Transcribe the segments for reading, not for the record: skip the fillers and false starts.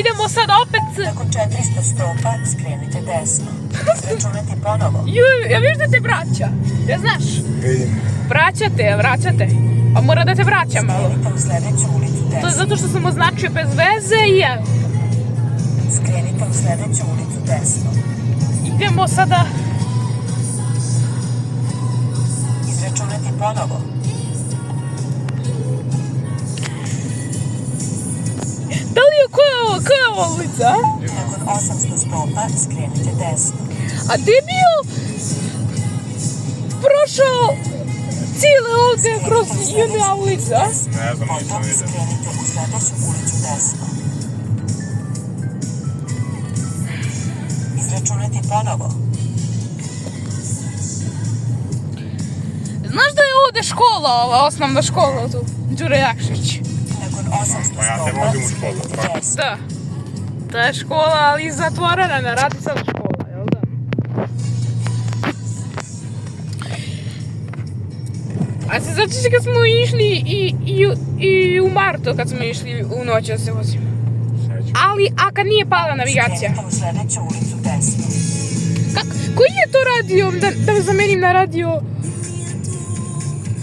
Idemo sad opet. Nakon 400 stopa skrenite desno. Izračunati ponovo. Ja vidiš da te vraća. Ja znaš? Vidim. Vraćate. Pa mora da te vraća malo. Skrenite u sljedeću ulicu desno. To je zato što sam označio bez veze i evo. Skrenite u sljedeću ulicu desno. Idemo sada. Izračunati ponovo. Da li je koja je ulica? Nakon 800 stopa skrenite desno. A gdje je bio prošao cijele ovdje kroz jedna ulica? Ne znam, nisam Potom vidio. skrenite u sljedeću ulicu desno. Izračunati ponovo. Znaš da je ovdje škola, ova osnovna škola tu, Đure Jakšić? Nakon 800 Pa ja te stopa vozim u školu, skrenite pa. desno. Da. Ta je škola, ali zatvorena, ne radi sad škola, jel da? A se znači kad smo išli i u martu kad smo išli u noć da se vozimo. Ali, a kad nije pala navigacija? Skrenite u sljedeću ulicu desno. Koji je to radio, da zamenim na radio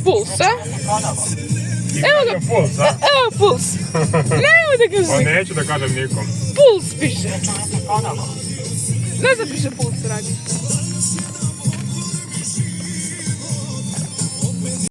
Puls, a? Izračunati ponovo. Evo ga. Puls, a? Evo Puls. Nemoj da Pa kažem. neću da kažem nikom. Puls piše. Izračunati ponovo. Ne znam piše Puls radio.